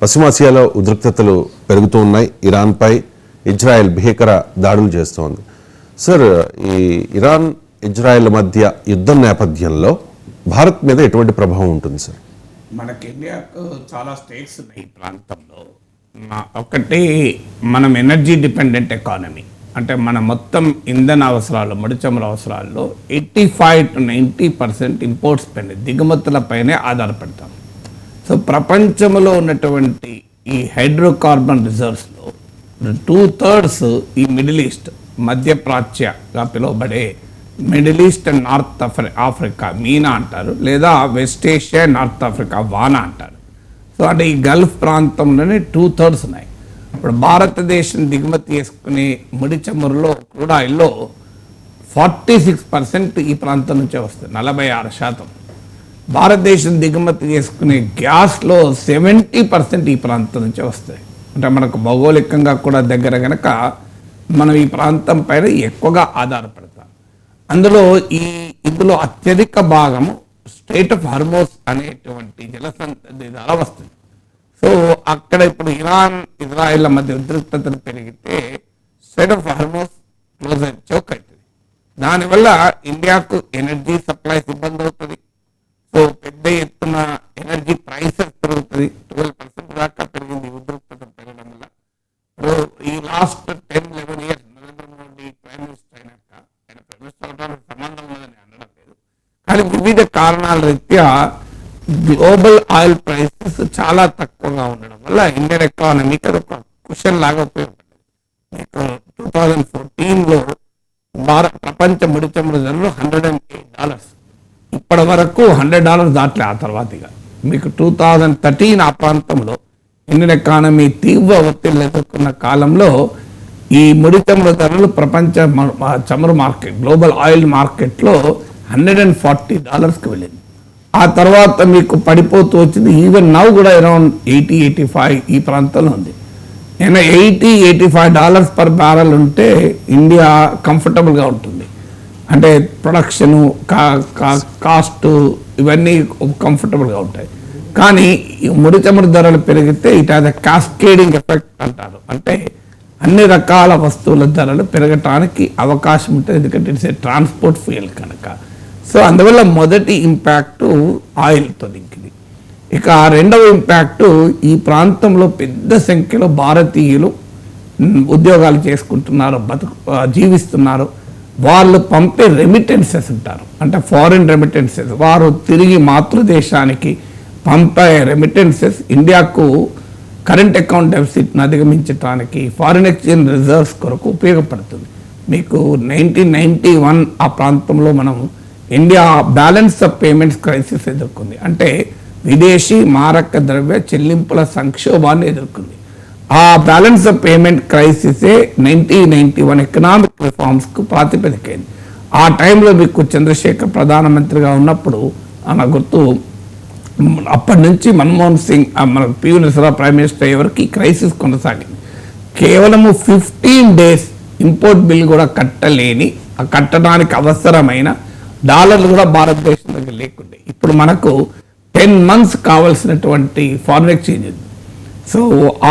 పశ్చిమాసియాలో ఉద్రిక్తతలు పెరుగుతూ ఉన్నాయి. ఇరాన్పై ఇజ్రాయెల్ భీకర దాడులు చేస్తోంది. సార్, ఈ ఇరాన్ ఇజ్రాయెల్ మధ్య యుద్ధం నేపథ్యంలో భారత్ మీద ఎటువంటి ప్రభావం ఉంటుంది సార్? మనకి ఇండియాకు చాలా స్టేట్స్ ఉన్నాయి ఈ ప్రాంతంలో. ఒకటి, మనం ఎనర్జీ డిపెండెంట్ ఎకానమీ, అంటే మన మొత్తం ఇంధన అవసరాలు, ముడిచముల అవసరాల్లో 85 to 90% ఇంపోర్ట్స్ పైన, దిగుమతులపైనే ఆధారపడతాం. సో ప్రపంచంలో ఉన్నటువంటి ఈ హైడ్రోకార్బన్ రిజర్వ్స్లో 2/3 ఈ మిడిల్ ఈస్ట్, మధ్యప్రాచ్యగా పిలువబడే middle east and north Africa Meena అంటారు, లేదా వెస్ట్ ఏషియా నార్త్ ఆఫ్రికా వానా అంటారు. సో అంటే ఈ గల్ఫ్ ప్రాంతంలోనే 2/3 ఉన్నాయి. ఇప్పుడు భారతదేశం దిగుమతి చేసుకునే ముడి చమురులో, క్రూడ్ ఆయిల్లో 46% ఈ ప్రాంతం నుంచే వస్తుంది, 46%. భారతదేశం దిగుమతి చేసుకునే గ్యాస్లో 70% ఈ ప్రాంతం నుంచే వస్తాయి. అంటే మనకు భౌగోళికంగా కూడా దగ్గర కనుక మనం ఈ ప్రాంతం పైన ఎక్కువగా ఆధారపడతాం. అందులో ఇందులో అత్యధిక భాగము స్ట్రెయిట్ ఆఫ్ హార్మోస్ అనేటువంటి జలసంధి ద్వారా వస్తుంది. సో అక్కడ ఇప్పుడు ఇరాన్ ఇజ్రాయెల్ మధ్య ఉద్రిక్తతలు పెరిగితే స్ట్రెయిట్ ఆఫ్ హార్మోస్ క్లోజ్ అయ్యి చౌక్ అవుతుంది. దానివల్ల ఇండియాకు ఎనర్జీ సప్లైస్ ఇబ్బంది అవుతుంది. సో పెద్ద ఎత్తున ఎనర్జీ ప్రైసెస్ పెరుగుతుంది. 12% దాకా పెరిగింది ఉద్రిక్తతలు పెరగడం వల్ల. సో ఈ last 10-11 years Narendra Modi prime minister అయినాక, ఆయన ప్రైమ్ మినిస్టర్ అవడానికి సంబంధం లేదని అనడం లేదు, కానీ వివిధ కారణాల రీత్యా గ్లోబల్ ఆయిల్ ప్రైసెస్ చాలా తక్కువగా ఉండడం వల్ల ఇండియన్ ఎకానమీకి అది ఒక క్వశ్చన్ లాగా ఉపయోగపడింది. మీకు 2014లో ప్రపంచ ముడి చమురు ధరలు $108. ఇప్పటి వరకు $100 దాటలే. ఆ తర్వాత ఇక మీకు 2013 ఆ ప్రాంతంలో ఇండియన్ ఎకానమీ తీవ్ర ఒత్తిళ్లు ఎదుర్కొన్న కాలంలో ఈ ముడి చమురు ధరలు ప్రపంచ చమురు మార్కెట్, గ్లోబల్ ఆయిల్ మార్కెట్లో $140కి వెళ్ళింది. ఆ తర్వాత మీకు పడిపోతూ వచ్చింది. ఈవెన్ నవ్ కూడా అరౌండ్ 80-85 ఈ ప్రాంతంలో ఉంది. ఏమైనా $80-85 పర్ బ్యారల్ ఉంటే ఇండియా కంఫర్టబుల్గా ఉంటుంది. అంటే ప్రొడక్షను, కాస్ట్ ఇవన్నీ కంఫర్టబుల్గా ఉంటాయి. కానీ ముడి చమురు ధరలు పెరిగితే it has a cascading effect అంటారు. అంటే అన్ని రకాల వస్తువుల ధరలు పెరగటానికి అవకాశం ఉంటుంది, ఎందుకంటే ఇట్స్ ఏ ట్రాన్స్పోర్ట్ ఫ్యూయల్ కనుక. సో అందువల్ల మొదటి ఇంపాక్టు ఆయిల్తో దింకింది. ఇక రెండవ ఇంపాక్టు, ఈ ప్రాంతంలో పెద్ద సంఖ్యలో భారతీయులు ఉద్యోగాలు చేసుకుంటున్నారు, జీవిస్తున్నారు. వాళ్ళు పంపే రెమిటెన్సెస్ ఉంటారు, అంటే ఫారిన్ రెమిటెన్సెస్, వారు తిరిగి మాతృదేశానికి పంపే రెమిటెన్సెస్ ఇండియాకు కరెంట్ అకౌంట్ డెఫిసిట్ను అధిగమించడానికి, ఫారిన్ ఎక్స్చేంజ్ రిజర్వ్స్ కొరకు ఉపయోగపడుతుంది. మీకు 1991 ఆ ప్రాంతంలో మనం India balance of payments crisis ఎదుర్కొంది. అంటే విదేశీ మారక ద్రవ్య చెల్లింపుల సంక్షోభాన్ని ఎదుర్కొంది. ఆ బ్యాలెన్స్ ఆఫ్ పేమెంట్ క్రైసిసే 1991 ఎకనామిక్ రిఫార్మ్స్కు ప్రాతిపదికైంది. ఆ టైంలో మీకు చంద్రశేఖర్ ప్రధానమంత్రిగా ఉన్నప్పుడు నాకు గుర్తు, అప్పటి నుంచి మన్మోహన్ సింగ్, మన పివి నరసింహరావు ప్రైమ్ మినిస్టర్ అయ్యే వరకు ఈ క్రైసిస్ కొనసాగింది. కేవలము 15 days ఇంపోర్ట్ బిల్ కూడా కట్టడానికి అవసరమైన డాలర్లు కూడా భారతదేశం దగ్గర లేకుండే. ఇప్పుడు మనకు 10 months కావాల్సినటువంటి ఫారిన్ ఎక్స్చేంజ్ ఉంది. సో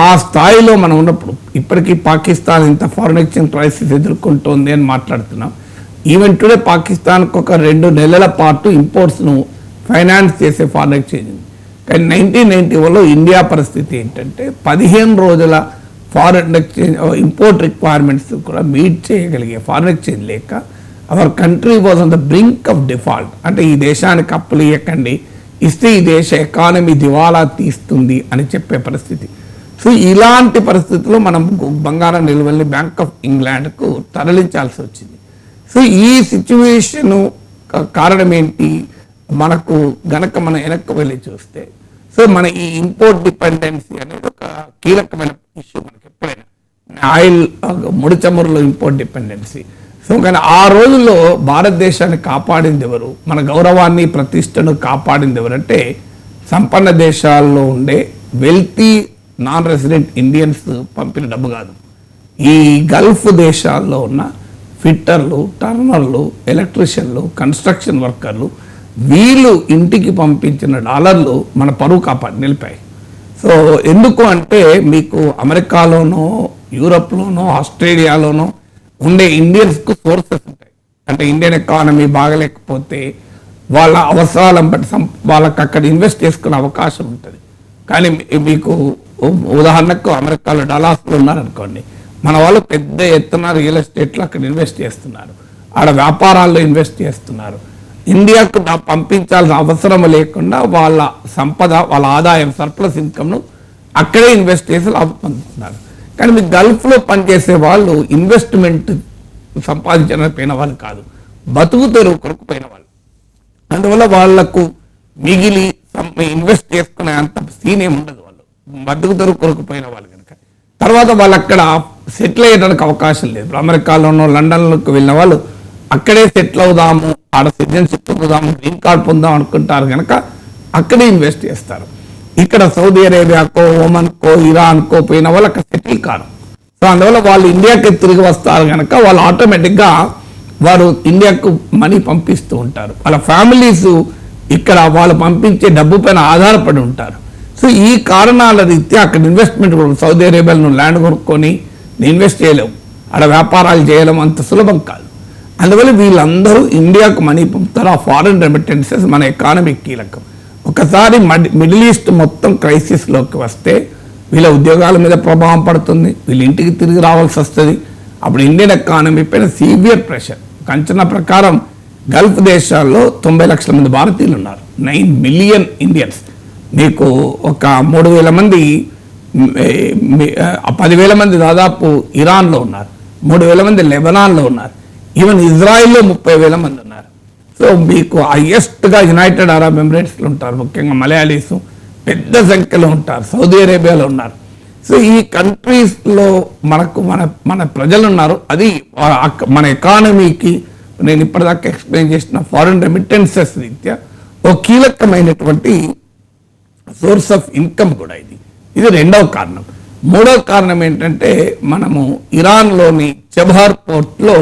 ఆ స్థాయిలో మనం ఉన్నప్పుడు ఇప్పటికీ పాకిస్తాన్ ఇంత ఫారిన్ ఎక్స్చేంజ్ క్రైసిస్ ఎదుర్కొంటోంది అని మాట్లాడుతున్నాం. ఈవెన్ టుడే పాకిస్తాన్కి ఒక 2 నెలల పాటు ఇంపోర్ట్స్ను ఫైనాన్స్ చేసే ఫారిన్ ఎక్స్చేంజ్ ఉంది. కానీ 1991లో ఇండియా పరిస్థితి ఏంటంటే 15 రోజుల ఫారిన్ ఎక్స్చేంజ్ ఇంపోర్ట్ రిక్వైర్మెంట్స్ కూడా మీట్ చేయగలిగే ఫారిన్ ఎక్స్చేంజ్ లేక our country was on the brink of default. అంటే ఈ దేశానికి అప్పులు ఇవ్వకండి, ఇస్తే ఈ దేశ ఎకానమీ దివాలా తీస్తుంది అని చెప్పే పరిస్థితి. సో ఇలాంటి పరిస్థితుల్లో మనం బంగారం నిల్వల్ని బ్యాంక్ ఆఫ్ ఇంగ్లాండ్కు తరలించాల్సి వచ్చింది. సో ఈ సిచ్యువేషను కారణం ఏంటి? మనకు గనక మనం వెనక్కి వెళ్ళి చూస్తే, సో మన ఈ ఇంపోర్ట్ డిపెండెన్సీ అనేది ఒక కీలకమైన ఇష్యూ మనకి ఎప్పుడైనా. ఆయిల్, ముడి చమురులో ఇంపోర్ట్ డిపెండెన్సీ. సో కానీ ఆ రోజుల్లో భారతదేశాన్ని కాపాడింది ఎవరు, మన గౌరవాన్ని ప్రతిష్టను కాపాడింది ఎవరంటే సంపన్న దేశాల్లో ఉండే వెల్తీ నాన్ రెసిడెంట్ ఇండియన్స్ పంపిన డబ్బు కాదు. ఈ గల్ఫ్ దేశాల్లో ఉన్న ఫిట్టర్లు, టర్నర్లు, ఎలక్ట్రీషియన్లు, కన్స్ట్రక్షన్ వర్కర్లు, వీళ్ళు ఇంటికి పంపించిన డాలర్లు మన పరువు నిలిపాయి. సో ఎందుకు అంటే మీకు అమెరికాలోనో యూరోప్లోనో ఆస్ట్రేలియాలోనో ఉండే ఇండియన్స్కు సోర్సెస్ ఉంటాయి. అంటే ఇండియన్ ఎకానమీ బాగలేకపోతే వాళ్ళ అవసరాలను బట్టి వాళ్ళకి అక్కడ ఇన్వెస్ట్ చేసుకునే అవకాశం ఉంటుంది. కానీ మీకు ఉదాహరణకు అమెరికాలో డలాస్లో ఉన్నారనుకోండి, మన వాళ్ళు పెద్ద ఎత్తున రియల్ ఎస్టేట్లో అక్కడ ఇన్వెస్ట్ చేస్తున్నారు, ఆడ వ్యాపారాల్లో ఇన్వెస్ట్ చేస్తున్నారు. ఇండియాకు పంపించాల్సిన అవసరం లేకుండా వాళ్ళ సంపద, వాళ్ళ ఆదాయం, సర్ప్లస్ ఇన్కమ్ను అక్కడే ఇన్వెస్ట్ చేసి లాభం పొందుతున్నారు. కానీ మీ గల్ఫ్లో పనిచేసే వాళ్ళు ఇన్వెస్ట్మెంట్ సంపాదించడానికి పోయిన వాళ్ళు కాదు, బతుకు తెరువు కొరకు పోయిన వాళ్ళు. అందువల్ల వాళ్లకు మిగిలి ఇన్వెస్ట్ చేసుకునే అంత సీన్ ఏమి ఉండదు. వాళ్ళు బతుకు తెరువు కొరకు పోయిన వాళ్ళు కనుక తర్వాత వాళ్ళు అక్కడ సెటిల్ అయ్యడానికి అవకాశం లేదు. అమెరికాలోనో లండన్లోకి వెళ్ళిన వాళ్ళు అక్కడే సెటిల్ అవుదాము, ఆడ సిటిజన్షిప్ పొందుదాము, గ్రీన్ కార్డ్ పొందాం అనుకుంటారు కనుక అక్కడే ఇన్వెస్ట్ చేస్తారు. ఇక్కడ సౌదీ అరేబియాకో, ఒమన్కో, ఇరాన్కో పోయిన వాళ్ళు అక్కడ సెటిల్ కాదు. సో అందువల్ల వాళ్ళు ఇండియాకి తిరిగి వస్తారు కనుక వాళ్ళు ఆటోమేటిక్గా వారు ఇండియాకు మనీ పంపిస్తూ ఉంటారు. వాళ్ళ ఫ్యామిలీస్ ఇక్కడ వాళ్ళు పంపించే డబ్బు పైన ఆధారపడి ఉంటారు. సో ఈ కారణాల రీత్యా అక్కడ ఇన్వెస్ట్మెంట్ కూడా సౌదీ అరేబియాలో ల్యాండ్ కొనుక్కొని ఇన్వెస్ట్ చేయలేము, అక్కడ వ్యాపారాలు చేయలేము, అంత సులభం కాదు. అందువల్ల వీళ్ళందరూ ఇండియాకు మనీ పంపుతారు. ఆ ఫారెన్ రెమిటెన్సెస్ మన ఎకానమీకి కీలకం. ఒకసారి మిడిల్ ఈస్ట్ మొత్తం క్రైసిస్లోకి వస్తే వీళ్ళ ఉద్యోగాల మీద ప్రభావం పడుతుంది, వీళ్ళ ఇంటికి తిరిగి రావాల్సి వస్తుంది. అప్పుడు ఇండియన్ ఎకానమీ పైన సీవియర్ ప్రెషర్. అంచనా ప్రకారం గల్ఫ్ దేశాల్లో 90 లక్షల మంది భారతీయులు ఉన్నారు, 9 మిలియన్ ఇండియన్స్. మీకు ఒక 3,000 మంది, 10,000 మంది దాదాపు ఇరాన్లో ఉన్నారు, 3,000 మంది లెబనాన్లో ఉన్నారు, ఈవెన్ ఇజ్రాయిల్లో 30,000 మంది ఉన్నారు. సో మీకు హైయెస్ట్గా యునైటెడ్ అరబ్ ఎమిరేట్స్లో ఉంటారు, ముఖ్యంగా మలయాళీస్ పెద్ద సంఖ్యలో ఉంటారు, సౌదీ అరేబియాలో ఉన్నారు. సో ఈ కంట్రీస్లో మనకు మన ప్రజలు ఉన్నారు. అది మన ఎకానమీకి నేను ఇప్పటిదాకా ఎక్స్ప్లెయిన్ చేసిన ఫారెన్ రెమిటెన్సెస్ రీత్యా ఒక కీలకమైనటువంటి సోర్స్ ఆఫ్ ఇన్కమ్ కూడా ఇది రెండవ కారణం. మూడవ కారణం ఏంటంటే మనము ఇరాన్లోని చెబహార్ పోర్ట్లో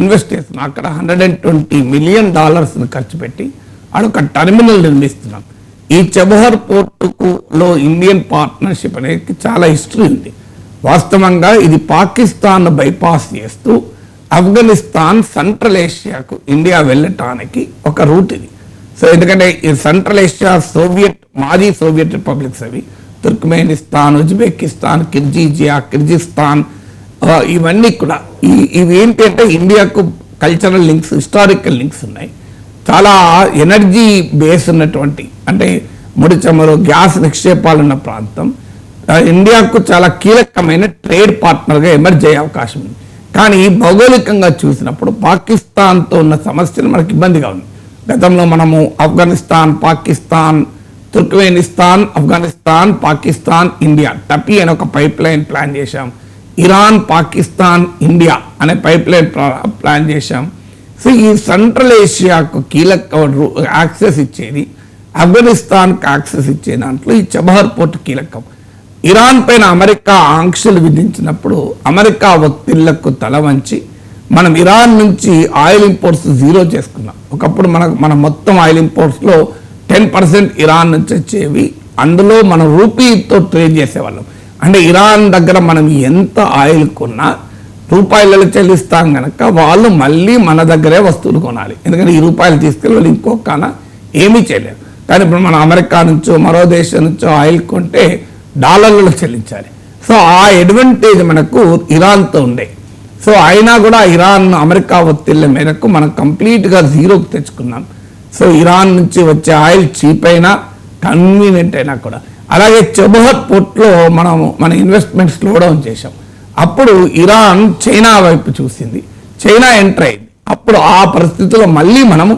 ఇన్వెస్ట్ చేస్తున్నాం. అక్కడ $120 మిలియన్ ఖర్చు పెట్టి అదొక టెర్మినల్ నిర్మిస్తున్నాం. ఈ చెబహార్ పోర్టులో ఇండియన్ పార్ట్నర్షిప్ అనేది చాలా హిస్టరీ ఉంది. వాస్తవంగా ఇది పాకిస్తాన్ బైపాస్ చేస్తూ ఆఫ్ఘనిస్తాన్, సెంట్రల్ ఏషియాకు ఇండియా వెళ్ళటానికి ఒక రూట్ ఇది. సో ఎందుకంటే ఈ సెంట్రల్ ఏషియా మాజీ సోవియట్ రిపబ్లిక్స్ అవి తుర్క్మెనిస్తాన్, ఉజ్బెకిస్తాన్, కిర్జిస్తాన్ ఇవన్నీ కూడా ఇవి ఏంటంటే ఇండియాకు కల్చరల్ లింక్స్, హిస్టారికల్ లింక్స్ ఉన్నాయి. చాలా ఎనర్జీ బేస్ ఉన్నటువంటి, అంటే ముడి చమురు, గ్యాస్ నిక్షేపాలు ఉన్న ప్రాంతం. ఇండియాకు చాలా కీలకమైన ట్రేడ్ పార్ట్నర్గా ఎమర్జ్ అయ్యే అవకాశం ఉంది. కానీ భౌగోళికంగా చూసినప్పుడు పాకిస్తాన్తో ఉన్న సమస్యలు మనకు ఇబ్బందిగా ఉంది. గతంలో మనము ఆఫ్ఘనిస్తాన్, పాకిస్తాన్, తుర్క్మెనిస్తాన్, ఆఫ్ఘనిస్తాన్, పాకిస్తాన్, ఇండియా టపీ అనే ఒక పైప్ లైన్ ప్లాన్ చేశాం. ఇరాన్, పాకిస్తాన్, ఇండియా అనే పైప్ లైన్ ప్లాన్ చేశాం. సో ఈ సెంట్రల్ ఏషియాకు కీలక యాక్సెస్ ఇచ్చేది, ఆఫ్ఘనిస్తాన్కి యాక్సెస్ ఇచ్చే దాంట్లో ఈ చెబహార్ పోర్ట్ కీలకం. ఇరాన్ పైన అమెరికా ఆంక్షలు విధించినప్పుడు అమెరికా ఒత్తిళ్లకు తల వంచి మనం ఇరాన్ నుంచి ఆయిల్ ఇంపోర్ట్స్ జీరో చేసుకున్నాం. ఒకప్పుడు మన మొత్తం ఆయిల్ ఇంపోర్ట్స్లో 10% ఇరాన్ నుంచి వచ్చేవి. అందులో మనం రూపీతో ట్రేడ్ చేసేవాళ్ళం. అంటే ఇరాన్ దగ్గర మనం ఎంత ఆయిల్ కొన్నా రూపాయలలో చెల్లిస్తాం కనుక వాళ్ళు మళ్ళీ మన దగ్గరే వస్తువులు కొనాలి. ఎందుకంటే ఈ రూపాయలు తీసుకెళ్ళి వాళ్ళు ఇంకొకనా ఏమీ చేయలేరు. కానీ ఇప్పుడు మనం అమెరికా నుంచో మరో దేశం నుంచో ఆయిల్ కొంటే డాలర్లలో చెల్లించాలి. సో ఆ అడ్వాంటేజ్ మనకు ఇరాన్తో ఉండే. సో అయినా కూడా ఇరాన్ అమెరికా ఒత్తిళ్ల మేరకు మనం కంప్లీట్గా జీరోకి తెచ్చుకున్నాం. సో ఇరాన్ నుంచి వచ్చే ఆయిల్ చీప్ అయినా, కన్వీనియంట్ అయినా కూడా. అలాగే చెబహార్ పోర్ట్లో మన ఇన్వెస్ట్మెంట్ స్లో డౌన్ చేశాం. అప్పుడు ఇరాన్ చైనా వైపు చూసింది, చైనా ఎంటర్ అయింది. అప్పుడు ఆ పరిస్థితుల్లో మళ్ళీ మనము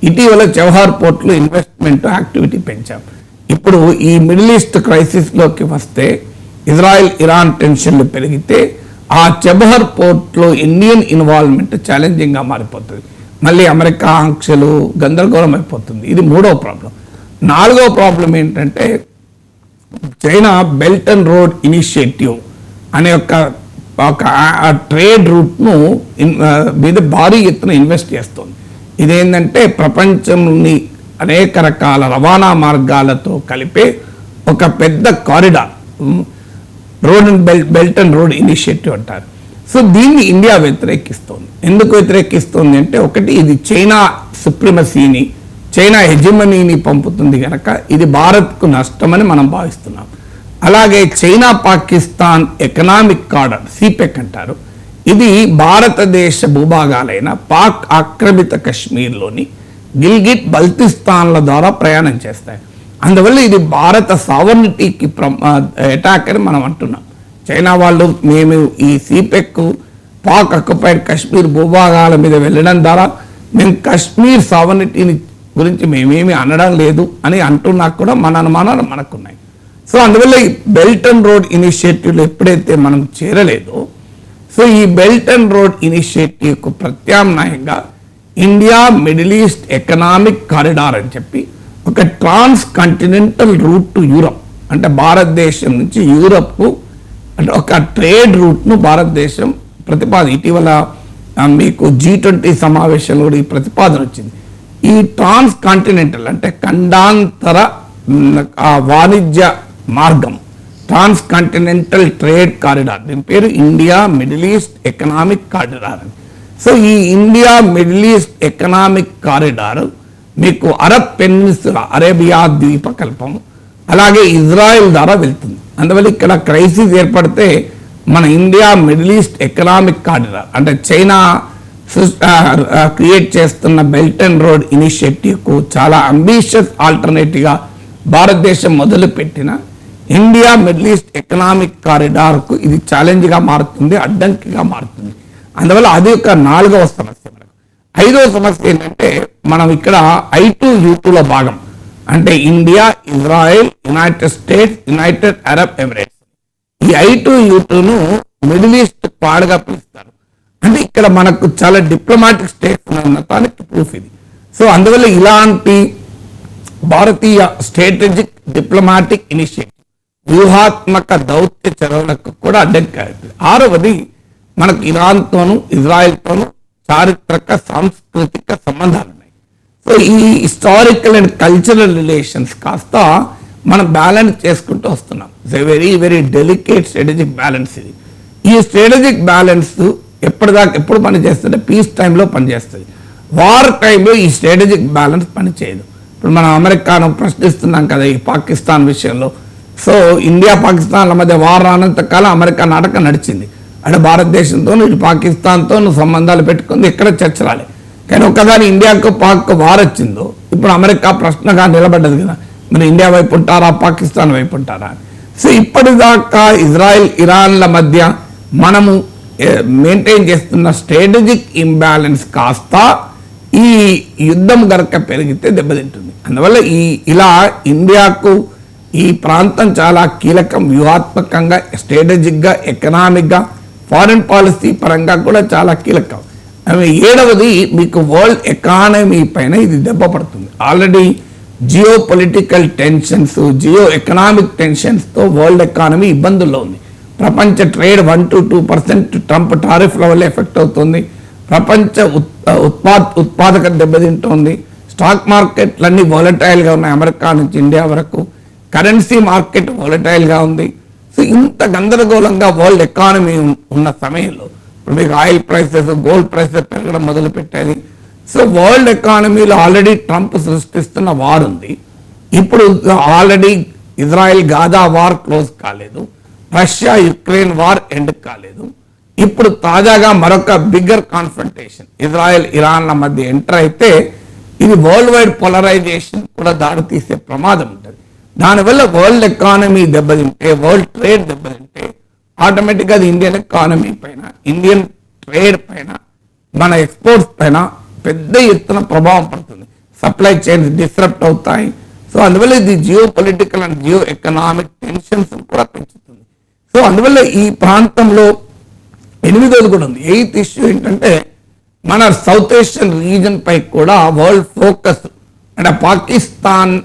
ఇటీవల చెబహార్ పోర్ట్లో ఇన్వెస్ట్మెంట్ యాక్టివిటీ పెంచాం. ఇప్పుడు ఈ మిడిల్ ఈస్ట్ క్రైసిస్లోకి వస్తే, ఇజ్రాయెల్ ఇరాన్ టెన్షన్లు పెరిగితే ఆ చెబహార్ పోర్ట్లో ఇండియన్ ఇన్వాల్వ్మెంట్ ఛాలెంజింగ్గా మారిపోతుంది. మళ్ళీ అమెరికా ఆంక్షలు, గందరగోళం అయిపోతుంది. ఇది మూడవ ప్రాబ్లం. నాలుగవ ప్రాబ్లం ఏంటంటే China belt and road initiative అనే ఒక ట్రేడ్ రూట్ను మీద భారీ ఎత్తున ఇన్వెస్ట్ చేస్తుంది. ఇదేంటంటే ప్రపంచంలోని అనేక రకాల రవాణా మార్గాలతో కలిపే ఒక పెద్ద corridor, road and belt and road initiative అంటారు. సో దీన్ని ఇండియా వ్యతిరేకిస్తోంది. ఎందుకు వ్యతిరేకిస్తోంది అంటే, ఒకటి ఇది చైనా సుప్రీమసీని, చైనా హెజిమనీని పంపుతుంది కనుక ఇది భారత్కు నష్టమని మనం భావిస్తున్నాం. అలాగే చైనా పాకిస్తాన్ ఎకనామిక్ కార్డర్, సిపెక్ అంటారు, ఇది భారతదేశ భూభాగాలైన పాక్ ఆక్రమిత కశ్మీర్లోని గిల్గిట్ బల్తిస్తాన్ల ద్వారా ప్రయాణం చేస్తాయి. అందువల్ల ఇది భారత సావర్నిటీకి అటాక్ అని మనం అంటున్నాం. చైనా వాళ్ళు మేము ఈ సిపెక్ పాక్ ఆక్యుపైడ్ కశ్మీర్ భూభాగాల మీద వెళ్ళడం ద్వారా మేము కశ్మీర్ సావర్నిటీని గురించి మేమేమి అనడం లేదు అని అంటున్నా కూడా మన అనుమానాలు మనకున్నాయి. సో అందువల్ల ఈ బెల్ట్ అండ్ రోడ్ ఇనిషియేటివ్లో ఎప్పుడైతే మనం చేరలేదో, సో ఈ బెల్ట్ అండ్ రోడ్ ఇనిషియేటివ్కు ప్రత్యామ్నాయంగా India middle east economic corridor అని చెప్పి ఒక ట్రాన్స్ కాంటినెంటల్ రూట్ టు యూరప్, అంటే భారతదేశం నుంచి యూరప్కు అంటే ఒక ట్రేడ్ రూట్ను భారతదేశం ఇటీవల మీకు G20 సమావేశంలో కూడా ఈ ప్రతిపాదన వచ్చింది. ఈ ట్రాన్స్ కాంటినెంటల్ అంటే ఖండాంతర వాణిజ్య మార్గం, ట్రాన్స్ కాంటినెంటల్ ట్రేడ్ కారిడార్, దీని పేరు India middle east economic corridor అని. సో ఈ India middle east economic corridor మీకు అరబ్ పెనిన్సులా, అరేబియా ద్వీపకల్పం, అలాగే ఇజ్రాయెల్ ద్వారా వెళ్తుంది. అందువల్ల ఇక్కడ క్రైసిస్ ఏర్పడితే మన India middle east economic corridor అంటే చైనా క్రియేట్ చేస్తున్న బెల్ట్ అండ్ రోడ్ ఇనిషియేటివ్కు చాలా అంబిషియస్ ఆల్టర్నేటివ్గా భారతదేశం మొదలుపెట్టిన ఇండియా మిడిల్ ఈస్ట్ ఎకనామిక్ కారిడార్కు ఇది ఛాలెంజ్గా మారుతుంది, అడ్డంకిగా మారుతుంది. అందువల్ల అది ఒక 4వ సమస్య. మనకు 5వ సమస్య ఏంటంటే, మనం ఇక్కడ I2U2లో భాగం అంటే India, Israel, United states, United Arab Emirates, ఈ I2U2ను మిడిల్ ఈస్ట్ పాడుగా పిలుస్తారు. అంటే ఇక్కడ మనకు చాలా డిప్లొమాటిక్ స్టేట్స్ ఉన్నతానికి ప్రూఫ్ ఇది. సో అందువల్ల ఇలాంటి భారతీయ స్ట్రాటజిక్ డిప్లొమాటిక్ ఇనిషియేటివ్, వ్యూహాత్మక దౌత్య చర్యలకు కూడా అడ్డంకి. 6వది మనకు ఇరాన్తోనూ ఇజ్రాయెల్తోనూ చారిత్రక సాంస్కృతిక సంబంధాలు ఉన్నాయి. సో ఈ హిస్టారికల్ అండ్ కల్చరల్ రిలేషన్స్ కాస్త మనం బ్యాలెన్స్ చేసుకుంటూ వస్తున్నాం. It's a very very delicate strategic balance ఇది. ఈ స్ట్రాటజిక్ బ్యాలెన్స్ ఎప్పుడు పనిచేస్తుంటే పీస్ టైంలో పనిచేస్తుంది, వార్ టైంలో ఈ స్ట్రాటజిక్ బ్యాలెన్స్ పనిచేయదు. ఇప్పుడు మనం అమెరికాను ప్రశ్నిస్తున్నాం కదా ఈ పాకిస్తాన్ విషయంలో. సో ఇండియా పాకిస్తాన్ల మధ్య వార్ రానంత కాలం అమెరికా నాటకం నడిచింది. అంటే భారతదేశంతో ఇటు పాకిస్తాన్తో సంబంధాలు పెట్టుకుంది, ఎక్కడ చర్చ రాలే. కానీ ఒకదాని ఇండియాకు పాక్ వార్ వచ్చిందో ఇప్పుడు అమెరికా ప్రశ్నగా నిలబడ్డది కదా, మరి ఇండియా వైపు ఉంటారా పాకిస్తాన్ వైపు ఉంటారా. సో ఇప్పటిదాకా ఇజ్రాయెల్ ఇరాన్ల మధ్య మనము మెయింటైన్ చేస్తున్న స్ట్రాటజిక్ ఇంబ్యాలెన్స్ కాస్త ఈ యుద్ధం గనక పెరిగితే దెబ్బతింటుంది. అందువల్ల ఇలా ఇండియాకు ఈ ప్రాంతం చాలా కీలకం, వ్యూహాత్మకంగా, స్ట్రాటజిక్గా, ఎకనామిక్గా, ఫారిన్ పాలసీ పరంగా కూడా చాలా కీలకం. 7వది మీకు వరల్డ్ ఎకానమీ పైన ఇది దెబ్బ పడుతుంది. Already geopolitical tensions, geoeconomic టెన్షన్స్తో వరల్డ్ ఎకానమీ ఇబ్బందుల్లో ఉంది. ప్రపంచ ట్రేడ్ 1 to 2% ట్రంప్ టారిఫ్ల వల్ల ఎఫెక్ట్ అవుతుంది. ప్రపంచ ఉత్పాదకత దెబ్బతింటోంది. స్టాక్ మార్కెట్లన్నీ వాలటైల్గా ఉన్నాయి, అమెరికా నుంచి ఇండియా వరకు. కరెన్సీ మార్కెట్ వాలటైల్గా ఉంది. సో ఇంత గందరగోళంగా వరల్డ్ ఎకానమీ ఉన్న సమయంలో ఇప్పుడు మీకు ఆయిల్ ప్రైసెస్, గోల్డ్ ప్రైసెస్ పెరగడం మొదలుపెట్టాయి. సో వరల్డ్ ఎకానమీలో ఆల్రెడీ ట్రంప్ సృష్టిస్తున్న వార్ ఉంది. ఇప్పుడు already Israel Gaza war close కాలేదు, రష్యా యుక్రెయిన్ వార్ ఎండ్ కాలేదు. ఇప్పుడు తాజాగా మరొక బిగ్గర్ కాన్ఫ్రంటేషన్ ఇజ్రాయెల్ ఇరాన్ల మధ్య ఎంటర్ అయితే ఇది వరల్డ్ వైడ్ పోలరైజేషన్ కూడా దారితీసే ప్రమాదం ఉంటుంది. దానివల్ల వరల్డ్ ఎకానమీ దెబ్బతింటే, వరల్డ్ ట్రేడ్ దెబ్బతింటే ఆటోమేటిక్గా అది ఇండియన్ ఎకానమీ పైన, ఇండియన్ ట్రేడ్ పైన, మన ఎక్స్పోర్ట్స్ పైన పెద్ద ఎత్తున ప్రభావం పడుతుంది. సప్లై చైన్స్ డిస్రప్ట్ అవుతాయి. సో అందువల్ల ఇది geo political and geo economic tensions కూడా పెంచుతుంది. సో అందువల్ల ఈ ప్రాంతంలో 8వది కూడా ఉంది. 8th ఇష్యూ ఏంటంటే మన సౌత్ ఏషియన్ రీజన్ పై కూడా వరల్డ్ ఫోకస్ అంటే పాకిస్తాన్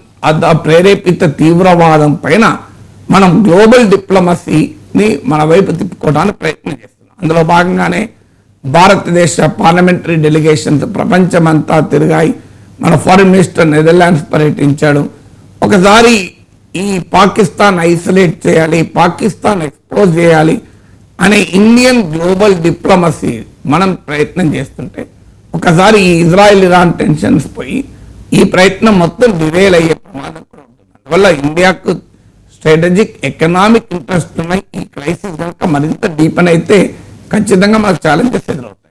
ప్రేరేపిత తీవ్రవాదం పైన మనం గ్లోబల్ డిప్లొమసీని మన వైపు తిప్పుకోవడానికి ప్రయత్నం చేస్తున్నాం. అందులో భాగంగానే భారతదేశ పార్లమెంటరీ డెలిగేషన్స్ ప్రపంచమంతా తిరిగాయి. మన ఫారిన్ మినిస్టర్ నెదర్లాండ్స్ పర్యటించాడు. ఒకసారి ఈ పాకిస్తాన్ ఐసోలేట్ చేయాలి, పాకిస్తాన్ ఎక్స్పోజ్ చేయాలి అనే ఇండియన్ గ్లోబల్ డిప్లొమసీ మనం ప్రయత్నం చేస్తుంటే ఒకసారి ఈ ఇజ్రాయెల్ ఇరాన్ టెన్షన్స్ పోయి ఈ ప్రయత్నం మొత్తం డివేల్ అయ్యే ప్రమాదం కూడా ఉంటుంది. అందువల్ల ఇండియాకు స్ట్రాటజిక్ ఎకనామిక్ ఇంట్రెస్ట్ ఉన్నాయి. ఈ క్రైసిస్ కనుక మరింత డీపెన్ అయితే ఖచ్చితంగా మనకు ఛాలెంజెస్ ఎదురవుతాయి.